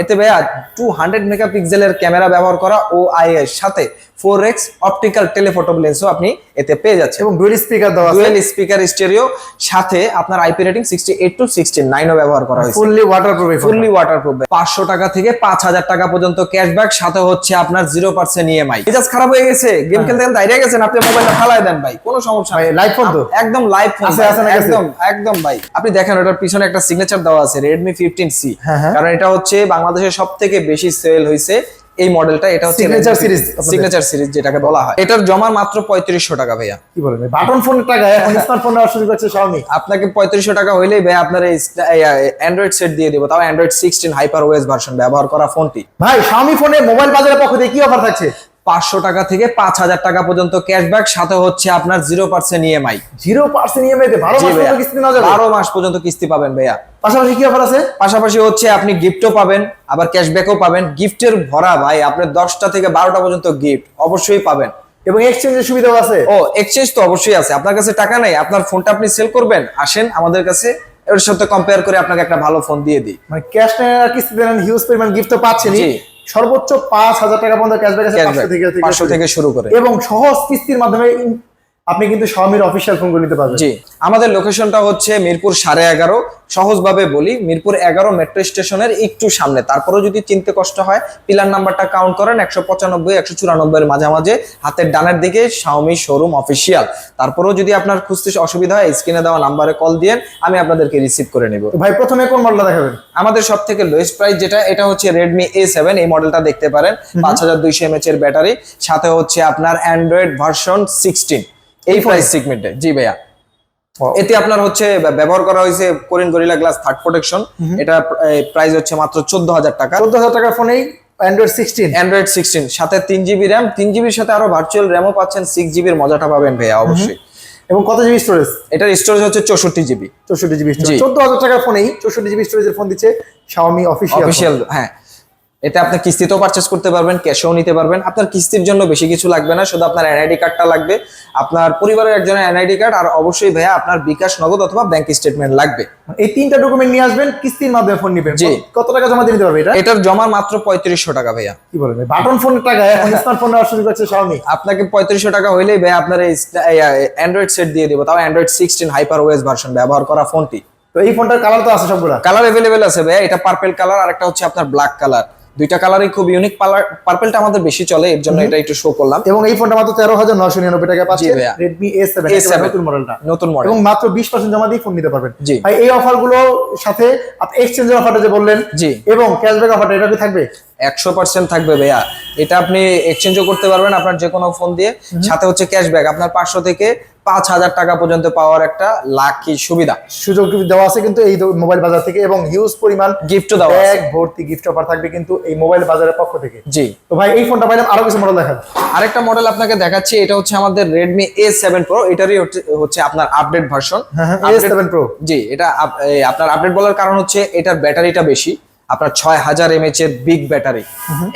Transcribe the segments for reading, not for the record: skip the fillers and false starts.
এতে ভাইয়া 200 মেগাপিক্সেলের ক্যামেরা ব্যবহার করা ও আইএস সাথে 4x অপটিক্যাল টেলিফটো লেন্সও আপনি এতে পেয়ে যাচ্ছেন এবং ডুয়াল স্পিকার দেওয়া আছে, ডুয়াল স্পিকার স্টেরিও সাথে আপনার আইপি রেটিং 68 টু 69 ও ব্যবহার করা হয়েছে। Fully waterproof, fully waterproof. 500 টাকা থেকে 5000 টাকা পর্যন্ত ক্যাশব্যাক, সাথে হচ্ছে আপনার 0% ইএমআই। মেজাজ খারাপ হয়ে গেছে, গেম খেলতে খেলতে হারিয়ে গেছেন, আপনি মোবাইলটা ফালাই দেন ভাই, কোনো সমস্যা ভাই। নাই, লাইভ ফোন তো একদম লাইভ ফোন আছে না কাছে? একদম একদম ভাই। আপনি দেখেন ওটার পিছনে একটা সিগনেচার দেওয়া আছে Redmi 15C, কারণ এটা হচ্ছে বাংলাদেশের সবথেকে বেশি সেল হইছে এই মডেলটা। এটা হচ্ছে সিগনেচার সিরিজ যেটাকে বলা হয়। এটার জমা মাত্র 3500 টাকা ভাইয়া। কি বলেন বাটন ফোনের টাকা এখন স্মার্টফোন নেওয়া শুরু করছে Xiaomi। আপনাকে 3500 টাকা হইলেই ভাই আপনার এই অ্যান্ড্রয়েড সেট দিয়ে দিব, তাও অ্যান্ড্রয়েড 16 হাইপার ওএস ভার্সন ব্যবহার করা ফোনটি। ভাই Xiaomi ফোনে মোবাইল বাজারের পক্ষ থেকে কি অফার থাকছে? 500 টাকা থেকে 5000 টাকা পর্যন্ত ক্যাশব্যাক, সাথে হচ্ছে আপনার 0% ইএমআই। 0% ইএমআই তে 12 মাস পর্যন্ত কিস্তি নেওয়া যাবে? 12 মাস পর্যন্ত কিস্তি পাবেন ভাইয়া। পাশাপাশি কি অফার আছে? পাশাপাশি হচ্ছে আপনি গিফটও পাবেন, আবার ক্যাশব্যাকও পাবেন। গিফটের ভরা ভাই, আপনার 10টা থেকে 12টা পর্যন্ত গিফট অবশ্যই পাবেন। এবং এক্সচেঞ্জের সুবিধাও আছে? ও এক্সচেঞ্জ তো অবশ্যই আছে। আপনার কাছে টাকা নাই, আপনার ফোনটা আপনি সেল করবেন, আসেন আমাদের কাছে, এর সাথে কম্পেয়ার করে আপনাকে একটা ভালো ফোন দিয়ে দিই। মানে ক্যাশ নেন আর কিস্তি দেন, হিউজ পরিমাণ গিফট তো পাচ্ছেনই। সর্বোচ্চ 5000 টাকা পর্যন্ত ক্যাশব্যাক আছে, 500 থেকে শুরু করে, এবং সহজ কিস্তির মাধ্যমে আপনি কিন্তু Xiaomi এর অফিশিয়াল ফোনগুলো নিতে পারবেন। জি, আমাদের লোকেশনটা হচ্ছে মিরপুর 11.5। সহজভাবে বলি, মিরপুর 11 মেট্রো স্টেশনের একটু সামনে। তারপরেও যদি চিনতে কষ্ট হয়, পিলার নাম্বারটা কাউন্ট করেন 195 194 এর মাঝামাঝি, হাতের ডানের দিকে Xiaomi শোরুম অফিশিয়াল। তারপরেও যদি আপনার খুঁজতে অসুবিধা হয়, স্ক্রিনে দেওয়া নাম্বারে কল দিয়েন, আমি আপনাদেরকে রিসিভ করে নেব। ভাই প্রথমে কোন মডেলটা দেখাবেন? আমাদের সব থেকে লোয়েস্ট প্রাইস যেটা, এটা হচ্ছে Redmi A7। এই মডেলটা দেখতে পারেন, 5200 mAh এর ব্যাটারি, সাথে হচ্ছে আপনার অ্যান্ড্রয়েড ভার্সন 16 এই প্রাইস সেগমেন্টে। জি ভাইয়া, এতে আপনার হচ্ছে ব্যবহার করা হয়েছে Korean gorilla glass third protection. এটা প্রাইস হচ্ছে মাত্র 14000 টাকা। 14000 টাকার ফোনেই অ্যান্ড্রয়েড 16 সাথে 3GB র্যাম, 3GB সাথে আরো ভার্চুয়াল র্যামও পাচ্ছেন, 6GB এর মজাটা পাবেন ভাইয়া অবশ্যই। এবং কত জিবি স্টোরেজ? এটার স্টোরেজ হচ্ছে 64GB। 64GB। 14000 টাকার ফোনেই 64GB স্টোরেজের ফোন দিচ্ছে Xiaomi অফিশিয়াল। হ্যাঁ, এটা আপনি কিস্তিতেও পারচেজ করতে পারবেন, ক্যাশেও নিতে পারবেন। আপনার কিস্তির জন্য বেশি কিছু লাগবে না, শুধু আপনার এনআইডি কার্ডটা লাগবে, আপনার পরিবারের একজনের এনআইডি কার্ড, আর অবশ্যই ভাইয়া আপনার বিকাশ, নগদ অথবা ব্যাংক স্টেটমেন্ট লাগবে। এই তিনটা ডকুমেন্ট নিয়ে আসবেন, কিস্তির মাধ্যমে ফোন নেবেন। জি। কত টাকা জমা দিতে পারবে এটা? এটার জমা মাত্র 3500 টাকা ভাইয়া। কি বলেন বাটন ফোনের টাকা এখন স্মার্টফোন নেওয়া শুরু করছে Xiaomi। আপনাকে 3500 টাকা হইলেই ভাইয়া আপনার এই অ্যান্ড্রয়েড সেট দিয়ে দিব, তাও অ্যান্ড্রয়েড 16 হাইপার ওএস ভার্সন ব্যবহার করা ফোনটি। তো এই ফোনটার কালার তো আছে সবগুলা? কালার अवेलेबल আছে ভাইয়া। এটা পার্পল কালার, আর একটা হচ্ছে আপনার ব্ল্যাক কালার। দুইটা কালারই খুব ইউনিক। পার্পলটা আমাদের বেশি চলে, এর জন্য এটা একটু শো করলাম। এবং এই ফোনটা মাত্র 13999 টাকা পাচ্ছেন। Redmi A7 নতুন মডেলটা, নতুন মডেল। এবং মাত্র 20% জমা দিয়ে ফোন নিতে পারবেন। জি ভাই, এই অফারগুলো সাথে আপনি এক্সচেঞ্জের অফারটা যে বললেন, জি, এবং ক্যাশব্যাক অফারটা, এটা কি থাকবে? 100% থাকবে ভাইয়া। এটা আপনি এক্সচেঞ্জও করতে পারবেন আপনার যে কোনো ফোন দিয়ে, সাথে হচ্ছে ক্যাশব্যাক আপনার 500 থেকে 5000 টাকা পর্যন্ত পাওয়ার একটা লাকি সুযোগ দেওয়া আছে কিন্তু এই মোবাইল বাজার থেকে, এবং হিউজ পরিমাণ গিফটও দেওয়া আছে। ব্যাগ ভর্তি গিফট অফার থাকবে কিন্তু এই মোবাইল বাজারের পক্ষ থেকে। জি। তো ভাই এই ফোনটা পাইলাম, আরো কিছু মডেল দেখান। আরেকটা মডেল আপনাকে দেখাচ্ছি, এটা হচ্ছে আমাদের Redmi A7 Pro। এটারই হচ্ছে আপনার আপডেট ভার্সন। A7 Pro। জি, এটা আপনার আপডেট বলার কারণ হচ্ছে এটার ব্যাটারিটা বেশি, আপনার 6000 mAh এর বিগ ব্যাটারি।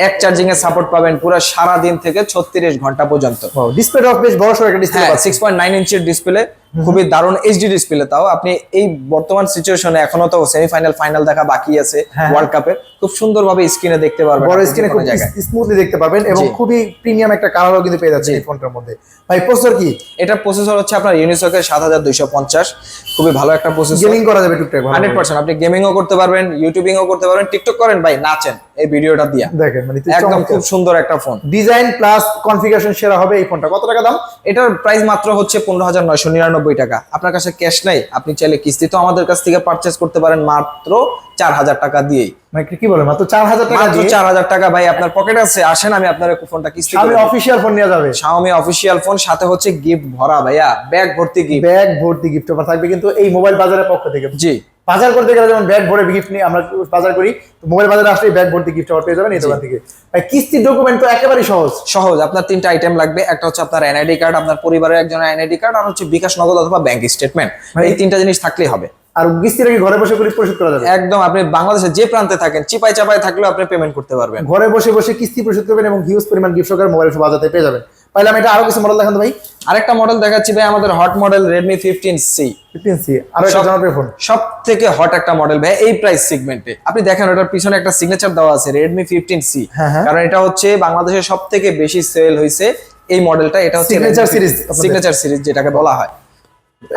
এক চার্জিং এর সাপোর্ট পাবেন পুরো সারা দিন থেকে 36 ঘন্টা পর্যন্ত। ডিসপ্লেটা বেশ বড় সড় একটা ডিসপ্লে, 6.9 ইঞ্চির ডিসপ্লে, খুবই দারুণ এইচডি ডিসপ্লে। তাও আপনি এই বর্তমান সিচুয়েশনে, এখনো তো সেমিফাইনাল ফাইনাল দেখা বাকি আছে ওয়ার্ল্ড কাপের, খুব সুন্দরভাবে স্ক্রিনে দেখতে পারবেন, বড় স্ক্রিনে খুব স্মুথলি দেখতে পারবেন, এবং খুবই প্রিমিয়াম একটা কালারও কিন্তু পেয়ে যাচ্ছে এই ফোনটার মধ্যে। ভাই প্রসেসর কি? এটা প্রসেসর হচ্ছে আপনার ইউনিসকের 7250, খুবই ভালো একটা প্রসেসর। গেমিং করা যাবে টুকটাক 100%। আপনি গেমিংও করতে পারবেন, ইউটিউবিংও করতে পারবেন, টিকটক করেন ভাই, নাচেন এই ভিডিওটা দিয়া দেখেন। মানে একদম খুব সুন্দর একটা ফোন। ডিজাইন প্লাস কনফিগারেশন সেরা হবে এই ফোনটা। কত টাকা দাম? এটার প্রাইস মাত্র হচ্ছে 15999 টাকা। আপনার কাছে ক্যাশ নাই, আপনি চাইলে কিস্তিতে আমাদের কাছ থেকে পারচেজ করতে পারেন মাত্র 4000 টাকা দিয়েই। মানে কি বলে মাত্র 4000 টাকা মাত্র 4000 টাকা ভাই আপনার পকেটে আছে, আসেন আমি আপনার ফোনটা কিস্তি করে Xiaomi অফিশিয়াল ফোন নিয়ে যাবে। Xiaomi অফিশিয়াল ফোন, সাথে হচ্ছে গিফট ভরা ভাইয়া, ব্যাগ ভর্তি গিফট। ব্যাগ ভর্তি গিফট অফার থাকবে কিন্তু এই মোবাইল বাজারের পক্ষ থেকে। জি। বাজার করতে গেলে যেমন ব্যাগ ভরে গিফট নিয়ে আমরা বাজার করি, তো মোবাইল বাজারে আসলে ব্যাগ ভর্তি গিফট অফার পেয়ে যাবেন এই দোকান থেকে। ভাই কিস্তির ডকুমেন্ট তো একেবারে সহজ। আপনার 3টা আইটেম লাগবে। একটা হচ্ছে আপনার এনআইডি কার্ড, আপনার পরিবারের একজনের এনআইডি কার্ড, আর হচ্ছে বিকাশ, নগদ অথবা ব্যাংক স্টেটমেন্ট। এই 3টা জিনিস থাকলেই হবে। আর কিস্তিটা কি ঘরে বসে পরিশোধ করা যাবে? একদম, আপনি বাংলাদেশের যে প্রান্তে থাকেন, চিপাই চাপাই থাকলেও আপনি পেমেন্ট করতে পারবেন। ঘরে বসে বসে কিস্তি পরিশোধ করবেন এবং হিউজ পরিমাণ গিফট সহকারে মোবাইল বাজাতে পেয়ে যাবেন। পাইলাম। এটা আরো কিছু মডেল দেখান তো ভাই। আরেকটা মডেল দেখাচ্ছি ভাই, আমাদের hot model Redmi 15C। 15C আরো একটা জনপ্রিয় ফোন। সব থেকে হট একটা মডেল ভাই এই প্রাইস সেগমেন্টে। আপনি দেখেন ওটার পিছনে একটা সিগনেচার দেওয়া আছে Redmi 15C, হ্যাঁ। কারণ এটা হচ্ছে বাংলাদেশের সব থেকে বেশি সেল হয়েছে এই মডেলটা। এটা হচ্ছে Signature series, সিগনেচার সিরিজ যেটাকে বলা হয়।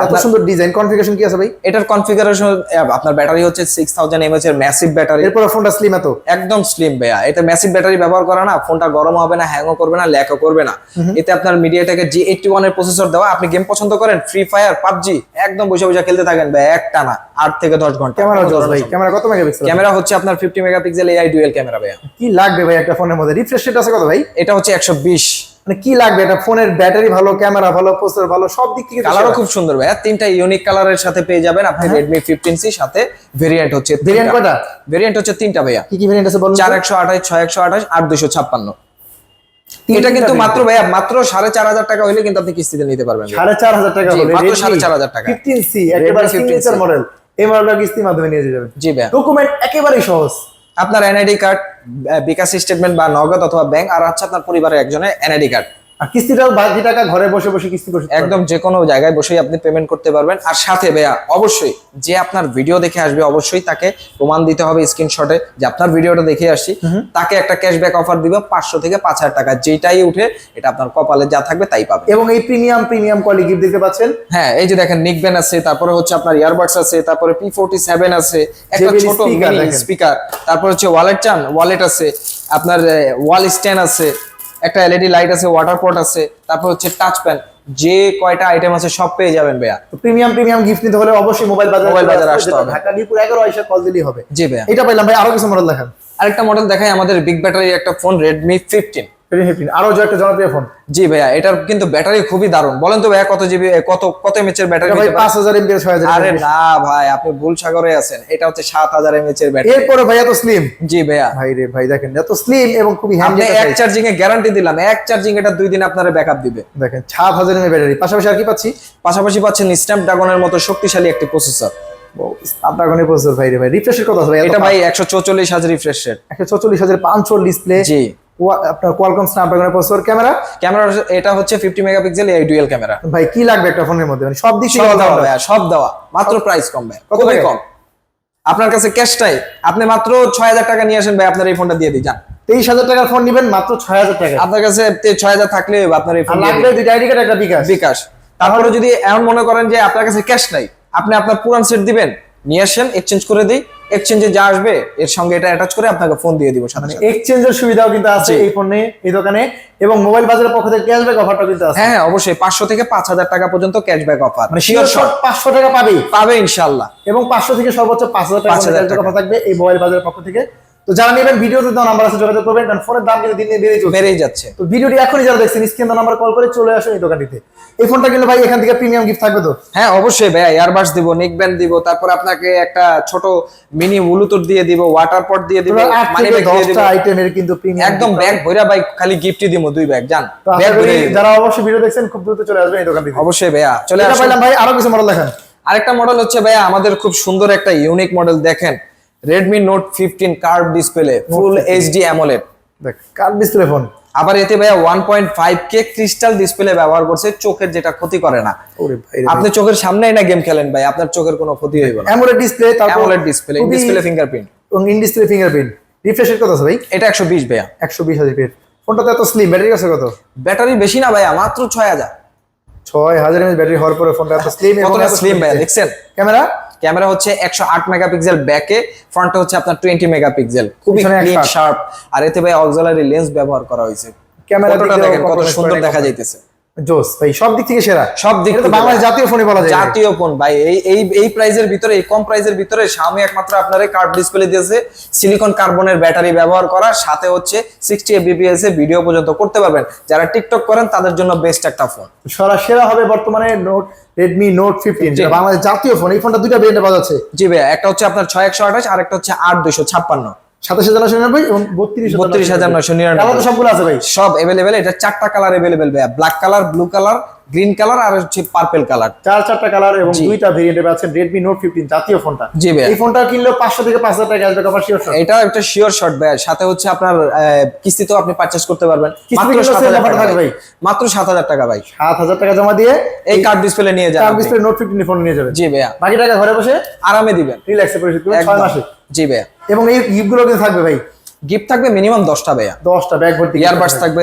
এত সুন্দর ডিজাইন, কনফিগারেশন কি আছে ভাই? এটার কনফিগারেশন আপনার ব্যাটারি হচ্ছে 6000 mAh এর ম্যাসিভ ব্যাটারি। এরপর ফোনটা স্লিম এত একদম স্লিম ভাইয়া। এটা ম্যাসিভ ব্যাটারি ব্যবহার করা না, ফোনটা গরম হবে না, হ্যাংও করবে না, ল্যাকও করবে না। এতে আপনার মিডিয়াটেকের G81 এর প্রসেসর দেওয়া। আপনি গেম পছন্দ করেন, ফ্রি ফায়ার, পাবজি, একদম বসে বসে খেলতে থাকেন ভাই একটানা 8 থেকে 10 ঘন্টা। ক্যামেরা জোস ভাই। ক্যামেরা কত মেগাপিক্সেল? ক্যামেরা হচ্ছে আপনার 50 মেগাপিক্সেল AI ডুয়াল ক্যামেরা ভাইয়া। কি লাগবে ভাই একটা ফোনের মধ্যে? রিফ্রেশ রেট আছে কত ভাই? এটা হচ্ছে 120। মানে কি লাগবে? এটা ফোনের ব্যাটারি ভালো, ক্যামেরা ভালো, প্রসেসর ভালো, সব দিক থেকে কালারও খুব সুন্দর ভাইয়া। 3টা ইউনিক কালারের সাথে পেয়ে যাবেন আপনি Redmi 15C সাথে। ভেরিয়েন্ট হচ্ছে ভেরিয়েন্ট কয়টা? ভেরিয়েন্ট হচ্ছে 3টা ভাইয়া। কি কি ভেরিয়েন্ট আছে বলুন? 4128, 6128 আর 256। এটা কিন্তু মাত্র ভাইয়া মাত্র 4500 টাকা হইলে কিন্তু আপনি কিস্তিতে নিতে পারবেন। 4500 টাকা জি, হলে মাত্র 4500 টাকা। 15C একেবারে সিগনেচার মডেল। এই মডেলটা কিস্তির মাধ্যমে নিয়ে যাবেন। জি ভাইয়া। ডকুমেন্ট একেবারেই সহজ। আপনার এনআইডি কার্ড, বিকাশ স্টেটমেন্ট বা নগদ অথবা ব্যাংক, আর হচ্ছে আপনার পরিবারের একজনের এনআইডি কার্ড। আর কিস্তিটাও বাকি টাকা ঘরে বসে বসে কিস্তি করতে পারবেন। একদম যে কোনো জায়গায় বসেই আপনি পেমেন্ট করতে পারবেন। আর সাথে ভাইয়া অবশ্যই যে আপনার ভিডিও দেখে আসবে অবশ্যই তাকে প্রমাণ দিতে হবে স্ক্রিনশটে যে আপনার ভিডিওটা দেখে আসছি। তাকে একটা ক্যাশব্যাক অফার দিব 500 থেকে 5000 টাকা, যেটাই উঠে এটা আপনার কপালে যা থাকবে তাই পাবে। এবং এই প্রিমিয়াম কোয়ালিটি গিফট দেখতে পাচ্ছেন। হ্যাঁ, এই যে দেখেন নিকবেন আছে, তারপরে হচ্ছে আপনার ইয়ারবাডস আছে, তারপরে P47 আছে, একটা JBL ছোট speaker মিনি দেখেন। স্পিকার, তারপর হচ্ছে ওয়ালেট আছে, আপনার ওয়াল স্ট্যান্ড আছে, একটা এলইডি লাইট আছে, ওয়াটার পট আছে, তারপর হচ্ছে টাচ প্যান, যে কয়টা আইটেম আছে সব পেয়ে যাবেন ভাইয়া। প্রিমিয়াম গিফট নিতে হলে অবশ্যই মোবাইল বাজারে আসতে হবে। ঢাকা মিরপুর 11 আইসা কল দিলেই হবে। জি ভাইয়া। এটা পাইলাম ভাই। আরো কিছু মডেল দেখান। আরেকটা মডেল দেখাই, আমাদের বিগ ব্যাটারি একটা ফোন Redmi 15। আরো যে একটা জনপ্রিয় ফোন। জি ভাইয়া, এটার কিন্তু ব্যাটারি খুবই দারুণ। বলেন তো ভাইয়া কত জিবি, কত এমএচ এর ব্যাটারি? ভাই 5000 এমবি 6000। আরে না ভাই, আপনি ভুল সাগরে আছেন। এটা হচ্ছে 7000 এমএচ এর ব্যাটারি। এরপরে ভাই এত স্লিম। জি ভাইয়া। ভাই রে ভাই দেখেন এত স্লিম এবং খুবই হ্যান্ডি। আপনি এক চার্জিং এ গ্যারান্টি দিলাম, এক চার্জিং এটা 2 দিন আপনার ব্যাকআপ দিবে। দেখেন 7000 এমএএইচ ব্যাটারি। পাশাপাশি আর কি পাচ্ছি? পাশাপাশি পাচ্ছেন স্ন্যাপড্রাগনের মতো শক্তিশালী একটি প্রসেসর। স্ন্যাপড্রাগনের প্রসেসর। ভাই রে ভাই রিফ্রেশ রেট কত আছে ভাই? এটা ভাই 144 রিফ্রেশ রেট। 144500 ডিসপ্লে। জি। আপনার কোয়ালকম স্ন্যাপড্রাগনের প্রসেসর। ক্যামেরা এটা হচ্ছে 50 মেগাপিক্সেল এই ডুয়াল ক্যামেরা। ভাই কি লাগবে একটা ফোনের মধ্যে? মানে সব দিক থেকে সব দেওয়া ভাইয়া, সব দেওয়া। মাত্র প্রাইস কম ভাই, খুবই কম। আপনার কাছে ক্যাশ নাই, আপনি মাত্র 6000 টাকা নিয়ে আসেন ভাই, আপনার এই ফোনটা দিয়ে দিই যান। 23000 টাকার ফোন নেবেন মাত্র 6000 টাকা। আপনার কাছে 6000 থাকলে আপনার এই আর ফোন লাগবে দুইটা আইডি কার্ড একটা বিকাশ। তারপরে যদি এমন মনে করেন যে আপনার কাছে ক্যাশ নাই, আপনি আপনার পুরান সেট দিবেন, নিয়ে আসেন, এক্সচেঞ্জ করে দিই। এক্সচেঞ্জে যা আসবে এর সঙ্গে এটা অ্যাটাচ করে আপনাকে ফোন দিয়ে দিব সাথে সাথে। এক্সচেঞ্জের সুবিধাও কিন্তু আছে এই ফোনে, এই দোকানে। এবং মোবাইল বাজারের পক্ষ থেকে ক্যাশব্যাক অফারটা কিন্তু আছে। হ্যাঁ অবশ্যই 500 থেকে 5000 টাকা পর্যন্ত ক্যাশব্যাক অফার, মানে শিওর শট 500 টাকা পাবে ইনশাআল্লাহ। এবং 500 থেকে সর্বোচ্চ 5000 টাকা 5000 ক্যাশব্যাক অফার থাকবে এই মোবাইল বাজারের পক্ষ থেকে। তো যারা নেবেন ভিডিওতে দেওয়া নাম্বার আছে যোগাযোগ করবেন, কারণ ফোনের দাম কিন্তু দিন দিন বেড়েই যাচ্ছে। তো ভিডিওটি এখনই যারা দেখছেন স্ক্রিন নাম্বার কল করে চলে আসুন এই দোকানটিতে। এই ফোনটা কিন্তু ভাই এখান থেকে প্রিমিয়াম গিফট থাকবে তো? হ্যাঁ অবশ্যই ভাইয়া, ইয়ারবাডস দিব, নেকব্যান্ড দিব, তারপর আপনাকে একটা ছোট মিনি ব্লুটুথ দিয়ে দিব, ওয়াটার পট দিয়ে দিব, মানি ব্যাগ দিয়ে দিব। 10টা আইটেমের কিন্তু প্রিমিয়াম একদম ব্যাগ ভইরা ভাই, খালি গিফটই দিব 2 ব্যাগ জান। তো আশা করি যারা অবশ্যই ভিডিও দেখছেন খুব দ্রুত চলে আসবেন এই দোকানটিতে। অবশ্যই ভাইয়া চলে এটা আসুন। পাইলাম ভাই। আরো কিছু মডেল দেখান। আরেকটা মডেল হচ্ছে ভাইয়া আমাদের খুব সুন্দর একটা ইউনিক মডেল, দেখেন Redmi Note 15 কার্ভ ডিসপ্লে, ফুল HD AMOLED। দেখ কার্ভ ডিসপ্লে ফোন। আবার এতে ভাইয়া 1.5K ক্রিস্টাল ডিসপ্লে ব্যবহার করছে, চোখের যেটা ক্ষতি করে না। ওরে ভাই আপনি চোখের সামনেই না গেম খেলেন ভাই, আপনার চোখের কোনো ক্ষতি হইবে না। AMOLED ডিসপ্লে, তারপর AMOLED display, in display fingerprint এবং in display fingerprint. Refresh rate কত আছে ভাই? এটা 120 ভাইয়া। 120,000 এর ফোনটা তো এত স্লিম। ব্যাটারি আছে কত? ব্যাটারি বেশি না ভাইয়া, মাত্র 6000। 6000 এমএএইচ ব্যাটারি হওয়ার পরে ফোনটা এত স্লিম। এবং কতটা স্লিম ভাইয়া দেখছেন? ক্যামেরা হচ্ছে 108 মেগাপিক্সেল ব্যাকে, ফ্রন্টে হচ্ছে আপনার 20 মেগাপিক্সেল, খুবই পিছনে ক্লিন 108 শার্প। আর এতে ভাই অক্সিলারি লেন্স ব্যবহার করা হয়েছে। ক্যামেরা কতটা দেখেন কত সুন্দর দেখা যাইতেছে। জোস ভাই, সব দিক থেকে সেরা। সব দিক এটা তো থেকে বাংলাদেশ ভাইয়া। জাতীয় ফোনই বলা যায়। জাতীয় ফোন ভাই, এই প্রাইজের ভিতরে, এই কম প্রাইজের ভিতরে Xiaomi একমাত্র আপনারে কার্ভ ডিসপ্লে দিয়েছে, সিলিকন কার্বনের ব্যাটারি ব্যবহার করা, সাথে হচ্ছে 60 fps এ ভিডিও পর্যন্ত করতে পারবেন। যারা টিকটক করেন তাদের জন্য বেস্ট একটা ফোন। সেরা হবে বর্তমানে Redmi Note 15, যেটা বাংলাদেশ জাতীয় ফোন। এই ফোনটা দুইটা ভেরিয়েন্টে পাওয়া যাচ্ছে। জি ভাইয়া, একটা হচ্ছে আপনার 6128 আর একটা হচ্ছে 8256। 27,999 এবং 32,999 কালার তো সবগুলো আছে ভাই। সব अवेलेबल। এটা চারটা কালার अवेलेबल ভাইয়া, black colour, blue colour, green colour আর হচ্ছে পার্পল কালার। চারটা কালার এবং দুইটা ভেরিয়েন্টে পাচ্ছেন Redmi Note 15 জাতীয় ফোনটা। জি ভাইয়া। এই ফোনটা কিনলে 500 থেকে 5,000 টাকা ক্যাশব্যাক অফার শিওর শট। এটা একটা শিওর শট ভাইয়া, সাথে হচ্ছে আপনার কিস্তিতেও আপনি পারচেজ করতে পারবেন। কিস্তি কিনলে সেল অফার থাকবে ভাই। মাত্র 7,000 টাকা ভাই। 7,000 টাকা জমা দিয়ে এই কার্ড ডিসপ্লে নিয়ে যাবেন। কার্ড ডিসপ্লে Note 15 ফোন নিয়ে যাবেন। জি ভাইয়া। বাকি টাকা ঘরে বসে আরামে দিবেন, রিল্যাক্সে পরিশোধ করবেন 6 মাসে। জি ভাইয়া। এবং এই গিফটগুলো কিন্তু থাকবে ভাই। গিফট থাকবে মিনিমাম 10টা ভাইয়া। 10টা ব্যাগ ভর্তি ইয়ারবাডস থাকবে,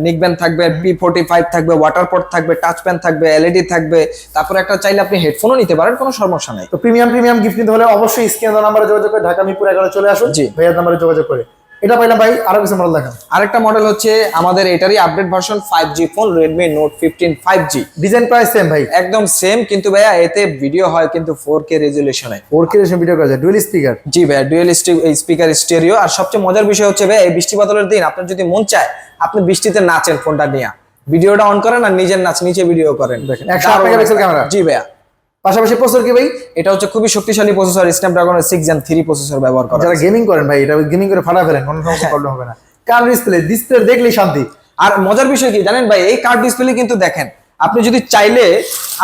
নিকব্যান্ড থাকবে, P45 থাকবে, ওয়াটার পট থাকবে, টাচ পেন থাকবে, এলইডি থাকবে। তারপরে একটা চাইলে আপনি হেডফোনও নিতে পারেন, কোনো সমস্যা নাই। তো প্রিমিয়াম গিফট নিতে হলে অবশ্যই স্ক্রিনে দেওয়া নাম্বারে যোগাযোগ করে ঢাকা মিরপুর 11 চলে আসুন। জি। ভাইয়ার নাম্বারে যোগাযোগ করে। এটা পাইলাম ভাই, আরো কিছু মডেল দেখান। আরেকটা মডেল হচ্ছে আমাদের এটারই update version 5G phone, Redmi Note 15 5G। Design price same ভাই, একদম সেম, কিন্তু ভাইয়া এতে ভিডিও হয় কিন্তু 4K রেজুলেশনে। 4K রেজুলেশন ভিডিও করা যায়, ডুয়াল স্পিকার। জি ভাইয়া, ডুয়েল স্পিকার স্টেরিও। আর সবচেয়ে মজার বিষয় হচ্ছে ভাইয়া, এই বৃষ্টি বাদলের দিন আপনার যদি মন চায় আপনি বৃষ্টিতে নাচেন ফোনটা নিয়ে, ভিডিওটা অন করেন আর নিজের নাচ নিচে ভিডিও করেন। দেখেন 108 মেগাপিক্সেল ক্যামেরা। জি ভাইয়া। পাশাপাশি প্রসেসর কি ভাই? এটা হচ্ছে খুবই শক্তিশালী প্রসেসর, স্ন্যাপড্রাগনের 6 Gen 3 প্রসেসর ব্যবহার করা। যারা গেমিং করেন ভাই, এটা গেমিং করে ফাটা ফেলেন, কোনো সমস্যা প্রবলেম হবে না। কার্ড ডিসপ্লে দেখলেই শান্তি। আর মজার বিষয় কি জানেন ভাই, এই কার্ড ডিসপ্লে কিন্তু দেখেন, আপনি যদি চাইলে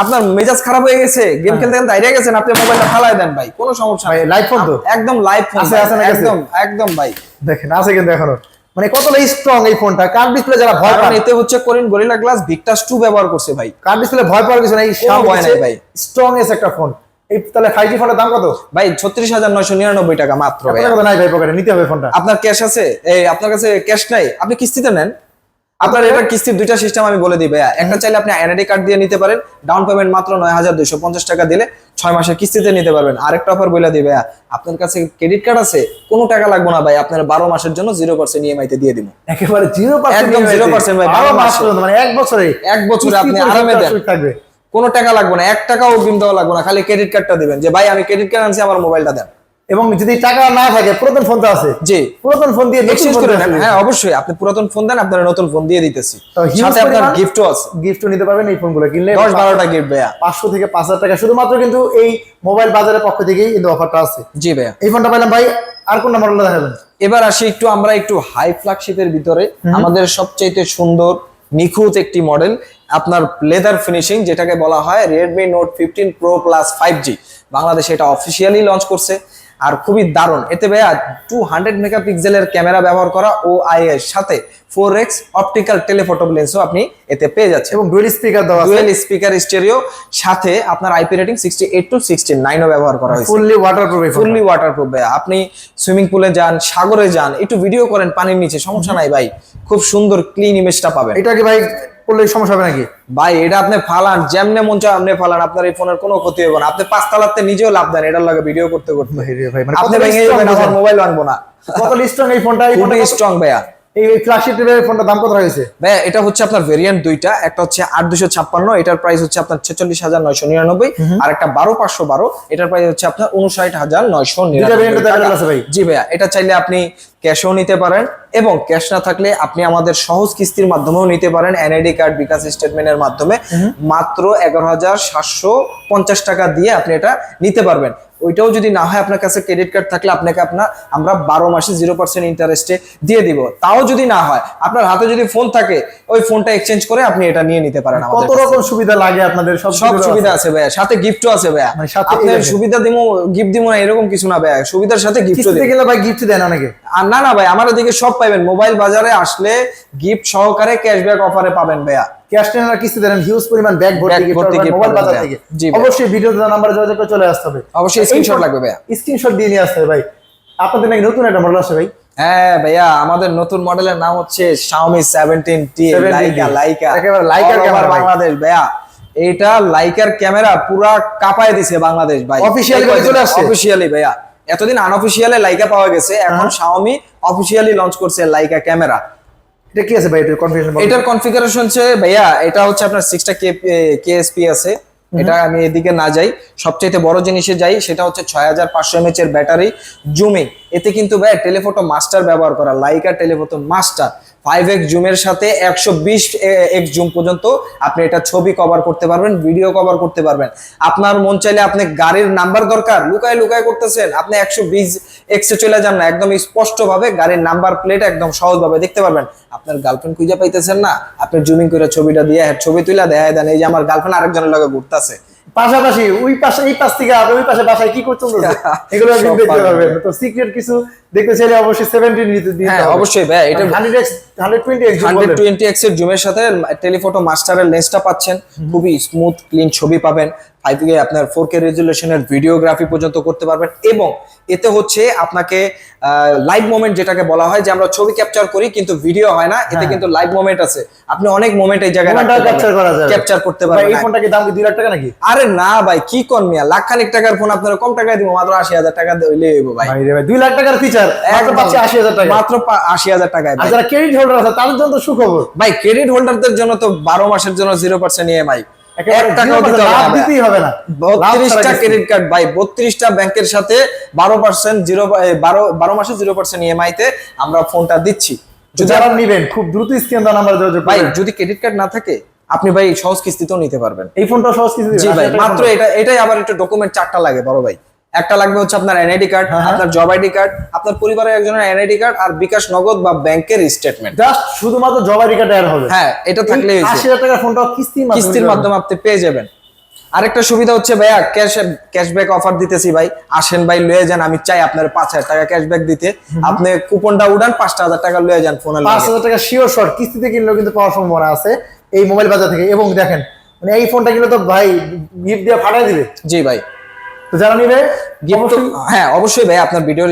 আপনার মেজাজ খারাপ হয়ে গেছে, গেম খেলতে খেলতে হারিয়ে গেছেন, আপনি মোবাইলটা ফালাই দেন ভাই, কোনো সমস্যা ভাই নাই। লাইভ ফোন তো একদম লাইভ ফোন আছে না কাছে? একদম ভাই। দেখেন আছে কিন্তু এখনো, মানে কতটা স্ট্রং এই ফোনটা। কার্ড ডিসপ্লে যারা ভয় কারণ পায়, এতে হচ্ছে কোরিন গরিলা গ্লাস ভিক্টাস 2 ব্যবহার করছে ভাই। কার্ড ডিসপ্লে ভয় পাওয়ার কিছু নাই, কোনো ভয় নাই ভাই। স্ট্রং এস একটা ফোন। এই তাহলে 5G ফোনটার দাম কত ভাই? 36,999 টাকা মাত্র ভাই। কত নাই ভাই পকেটে, নিতে হবে ফোনটা। আপনার ক্যাশ আছে? এই আপনার কাছে ক্যাশ নাই, আপনি কিস্তিতে নেন। আপনার এটা কিস্তির দুইটা সিস্টেম আমি বলে দিই ভাইয়া। একটা চাইলে আপনি এনআইডি কার্ড দিয়ে নিতে পারেন, ডাউন পেমেন্ট মাত্র 9,250 টাকা দিলে 6 মাসের কিস্তিতে নিতে পারবেন। আরেকটা অফার বলে দিই ভাইয়া, আপনার কাছে ক্রেডিট কার্ড আছে, কোনো টাকা লাগবে না ভাই, আপনার 12 মাসের জন্য 0% ইএমআই তে দিয়ে দিব। একেবারে 0% একদম 0% ভাই, 12 মাস মাসে। পর্যন্ত, মানে এক বছরে আপনি আরামে দেন, থাকবে। কোনো টাকা লাগবে না, 1 টাকাও অগ্রিম দেওয়া লাগবে না, খালি ক্রেডিট কার্ডটা দিবেন যে ভাই আমি ক্রেডিট কার্ড আনছি, আমার মোবাইলটা দেন। এবং যদি টাকা না থাকে, পুরাতন ফোন তো আছে, জি, পুরাতন ফোন দিয়ে এক্সচেঞ্জ করে নেন। হ্যাঁ অবশ্যই, আপনি পুরাতন ফোন দেন, আপনার নতুন ফোন দিয়ে দিতেছি, সাথে আপনার গিফটও আছে। গিফটও নিতে পারবেন এই ফোনগুলো কিনলে। 10-12টা গিফট ভাইয়া। 500 থেকে 5,000 টাকা শুধুমাত্র কিন্তু এই মোবাইল বাজারের পক্ষ থেকেই কিন্তু অফারটা আছে। জি ভাইয়া। এই ফোনটা পাইলাম ভাই, আর কোন মডেলটা দেখাবেন? এবার আসি আমরা একটু হাই ফ্ল্যাগশিপের ভিতরে, আমাদের সবচেয়ে সুন্দর নিখুঁত একটি মডেল, আপনার লেদার ফিনিশিং যেটাকে বলা হয় Redmi Note 15 Pro Plus 5G। বাংলাদেশে এটা অফিসিয়ালি লঞ্চ করছে, আর খুবই দারুণ। এতে ভাইয়া 200 মেগাপিক্সেলের ক্যামেরা ব্যবহার করা ও এর সাথে 4x অপটিক্যাল টেলিফটো লেন্সও আপনি এতে পেয়ে যাচ্ছেন, এবং ডুয়াল স্পিকার দেওয়া আছে, ডুয়াল স্পিকার স্টেরিও, সাথে আপনার আইপি রেটিং 68 to 69 ও ব্যবহার করা হয়েছে। Fully waterproof. ফুললি ওয়াটারপ্রুফ ভাইয়া। আপনি সুইমিং পুলে যান, সাগরে যান, একটু ভিডিও করেন পানির নিচে, সমস্যা নাই ভাই, খুব সুন্দর ক্লিন ইমেজটা পাবেন। এটা কি ভাই করলে সমস্যা হবে নাকি? ভাই এটা আপনি ফালান, যেমনে মন চায় আপনি ফালান, আপনার এই ফোনের কোনো ক্ষতি হবে না। আপনি 5 তলাতে নিজেও লাভ দেন এটার লাগে ভিডিও করতে করতে। ভাই মানে আপনি কত ভেঙে strong যাবেন, আমার বুঝেন? মোবাইল ভাঙবো না। কত স্ট্রং এই ফোনটা? খুবই স্ট্রং ভাইয়া। এই ফ্ল্যাগশিপ লেভেলের ফোনটার দাম কত হয়েছে ভাই? এটা হচ্ছে আপনার ভেরিয়েন্ট দুইটা, একটা হচ্ছে 8256, এটার প্রাইস হচ্ছে আপনার 46,999, আর একটা 12512, এটার প্রাইস হচ্ছে আপনার 59,999 ভাই। জি ভাইয়া। এটা চাইলে আপনি ক্যাশও নিতে পারেন, এবং ক্যাশ না থাকলে আপনি আমাদের সহজ কিস্তির মাধ্যমেও নিতে পারেন, এনআইডি কার্ড, বিকাশ স্টেটমেন্টের মাধ্যমে মাত্র 11,750 টাকা দিয়ে আপনি এটা নিতে পারবেন। ওইটাও যদি না হয়, আপনার কাছে ক্রেডিট কার্ড থাকলে আপনাকে আমরা 12 মাসে 0% ইন্টারেস্টে দিয়ে দিব। তাও যদি না হয়, আপনার হাতে যদি ফোন থাকে, ওই ফোনটা এক্সচেঞ্জ করে আপনি এটা নিয়ে নিতে পারেন। কত রকম সুবিধা লাগে আপনাদের? সব সুবিধা আছে ভাইয়া, সাথে গিফটও আছে ভাইয়া। মানে সাথে আপনার সুবিধা দিমু গিফট দিমু না এরকম কিছু না ভাইয়া, সুবিধার সাথে গিফটও কিস্তিতে গেলে ভাই গিফট দেন অনেকে। আর না ভাই, আমাদের দিকে সব পাবেন। মোবাইল বাজারে আসলে গিফট সহকারে ক্যাশব্যাক অফারে পাবেন ভাইয়া। ক্যাশ টেনার কিস্তি দেন, হিউজ পরিমাণ ব্যাগ ভর্তি গিফট মোবাইল বাজার থেকে। অবশ্যই ভিডিওতে দেওয়া নাম্বারে যোগাযোগ করে চলে আসতে হবে। অবশ্যই স্ক্রিনশট লাগবে ভাইয়া, স্ক্রিনশট দিয়ে নিয়ে আসতে হবে ভাই। আপনাদের নাকি নতুন একটা মডেল আসছে ভাই? হ্যাঁ ভাইয়া, আমাদের নতুন মডেলের নাম হচ্ছে Xiaomi 17T লাইকা। একেবারে লাইকার ক্যামেরা বাংলাদেশ ভাইয়া। এইটা লাইকার ক্যামেরা পুরা কাঁপায় দিছে বাংলাদেশ ভাই, অফিশিয়ালি চলে আসছে। অফিশিয়ালি ভাইয়া, এতদিন আনঅফিশিয়ালি লাইকা পাওয়া গেছে, এখন Xiaomi অফিশিয়ালি লঞ্চ করছে লাইকা ক্যামেরা। এটা কি আছে ভাই? এটার কনফিগারেশন? এটার কনফিগারেশন হচ্ছে ভাইয়া, এটা হচ্ছে আপনার 6টা কেএসপি আছে। এটা আমি এদিকে না যাই, সবচেয়ে বড় জিনিসে যাই, সেটা হচ্ছে 6500 mAh এর ব্যাটারি, জুমিং। এতে কিন্তু ভাই টেলিফটো মাস্টার ব্যবহার করা, লাইকা টেলিফটো মাস্টার, 5x জুমের সাথে 120x জুম পর্যন্ত আপনি এটা ছবি কভার করতে পারবেন, ভিডিও কভার করতে পারবেন। আপনার মন চাইলে আপনি গাড়ির নাম্বার দরকার, লুকায় লুকায় করতেছেন, আপনি 120x এ চলে যান না, একদম স্পষ্ট ভাবে গাড়ির নাম্বার প্লেট একদম সহজভাবে দেখতে পারবেন। আপনার গার্লফ্রেন্ড খুঁজে পাইতেছেন না, আপনি জুমিং করে ছবিটা দিয়ে ছবি তুলে দেখায় দেন, এই যে আমার গার্লফ্রেন্ড আরেকজনের লগে ঘুরতেছে। পাশাপাশি ওই পাশে এই পাশ থেকে আর ওই পাশে বাসায় কি করতে এগুলো আপনি দেখতে পারবেন। তো সিক্রেট কিছু দেখতে চাইলে অবশ্যই 17 নিতে দিতে হ্যাঁ হবে। অবশ্যই ভাই, এটা 100x 120x 120x এর জুমের সাথে টেলিফটো মাস্টারের লেন্সটা পাচ্ছেন, খুবই স্মুথ ক্লিন ছবি পাবেন। 5K আপনার 4K রেজুলেশনের ভিডিওগ্রাফি পর্যন্ত করতে পারবেন, এবং এতে হচ্ছে আপনাকে লাইভ মোমেন্ট যেটাকে বলা হয়, যে আমরা ছবি ক্যাপচার করি কিন্তু ভিডিও হয় না, এতে কিন্তু লাইভ মোমেন্ট আছে। আপনি অনেক মোমেন্ট এই জায়গায় ক্যাপচার করা যাবে, ক্যাপচার করতে ভাই। পারবেন। এই ফোনটা কি দাম কি 2 লাখ টাকা নাকি? আরে না ভাই, কি কোন মিয়া, লাখ খানিক টাকার ফোন আপনারা কম টাকায় দিব, মাত্র 80,000 টাকা দিলে হইবো ভাই। ভাই রে ভাই, 2 লাখ টাকার ফিচার মাত্র পাচ্ছি 80,000 টাকা, মাত্র 80,000 টাকায় আর ভাই। যারা ক্রেডিট হোল্ডার আছে তাদের জন্য তো সুখবর ভাই ক্রেডিট হোল্ডারদের জন্য তো 12 মাসের জন্য 0% ইএমআই, একেবারে এক টাকাও 0% দিতে হবে লাভ না। দিতেই হবে না। 32টা ক্রেডিট কার্ড ভাই, 32টা ব্যাংকের সাথে 12% 12 মাসে 0% ইএমআই তে আমরা ফোনটা দিচ্ছি। যদি যারা নিবেন খুব দ্রুত স্ক্রিন দাও নাম্বার যোগাযোগ ভাই, করবেন। যদি ক্রেডিট কার্ড না থাকে আপনি ভাই সহজ কিস্তিতেও নিতে পারবেন। এই ফোনটা সহজ কিছু জি ভাই, মাত্র এটাই আবার একটু ডকুমেন্ট 4টা লাগে বড় ভাই। একটা লাগবে হচ্ছে আপনার এনআইডি কার্ড, আপনার জব আইডি কার্ড, আপনার পরিবারের একজনের এনআইডি কার্ড, আর বিকাশ নগদ বা ব্যাংকের স্টেটমেন্ট। জাস্ট শুধুমাত্র জব আইডি কার্ড এর হবে। হ্যাঁ, এটা থাকলে 80,000 টাকার ফোনটা কিস্তির মাধ্যমে আপনি পেয়ে যাবেন। আরেকটা সুবিধা হচ্ছে ভাইয়া, ক্যাশব্যাক অফার দিতেছি ভাই, আসেন ভাই লয়ে যান, আমি চাই আপনার 5,000 টাকা ক্যাশব্যাক দিতে, আপনি কুপনটা উড়ান, 5,000 টাকা লয়ে যান ফোনের লাগে। 5,000 টাকা শিওর শর্ট কিস্তিতে কিনলেও কিন্তু পাওয়ার সম্ভাবনা আছে এই মোবাইল বাজার থেকে। এবং দেখেন মানে এই ফোনটা কিনলে তো ভাই গিফট দিয়ে ফাটাই দিবে। জি ভাই, তো যারা নিবে গিফট, হ্যাঁ অবশ্যই ভাই, আপনার ভিডিওর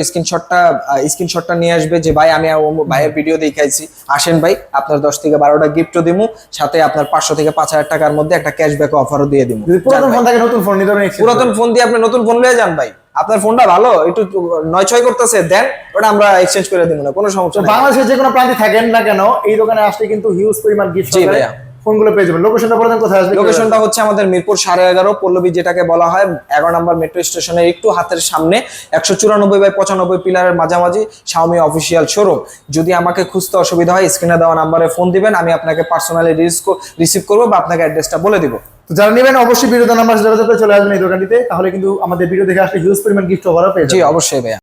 স্ক্রিনশটটা নিয়ে আসবে, যে ভাই আমি ভাইয়ের ভিডিও দেখাইছি, আসেন ভাই আপনার 10 থেকে 12টা গিফটও দিমু, সাথে আপনার 500 থেকে 5,000 টাকার মধ্যে একটা ক্যাশব্যাক অফারও দিয়ে দিমু। যদি পুরাতন ফোন থাকে নতুন ফোন নিতে পারেন। পুরাতন ফোন দিয়ে আপনি নতুন ফোন লয়ে যান ভাই, আপনার ফোনটা ভালো একটু 9-6 করতেছে, দেন ওটা আমরা এক্সচেঞ্জ করে দিব না, কোনো সমস্যা নেই। বাংলাদেশের যে কোনো প্রান্তে থাকেন না কেন এই দোকানে আসলে কিন্তু হিউজ পরিমাণ গিফট জি ভাইয়া, ফোনগুলো পেয়ে যাবেন। লোকেশনটা বলে দেন কোথায় আসবে? লোকেশনটা হচ্ছে আমাদের মিরপুর 11.5 পল্লবী, যেটাকে বলা হয় 11 নম্বর মেট্রো স্টেশনের একটু হাতের সামনে, 194/95 পিলারের মাঝামাঝি শাওমি অফিসিয়াল শোরুম। যদি আমাকে খুঁজতে অসুবিধা হয় স্ক্রিনে দেওয়া নাম্বারে ফোন দিবেন, আমি আপনাকে পার্সোনালি রিসিভ করবো বা আপনাকে অ্যাড্রেসটা বলে দিব। তো যারা নেবেন অবশ্যই ভিডিওতে নাম্বার যোগাযোগ করে চলে আসবেন এই দোকানটিতে, তাহলে কিন্তু আমাদের ভিডিও দেখে আসলে হিউজ পরিমাণ গিফট ওভারও পেয়ে যাবেন। জি অবশ্যই ভাইয়া।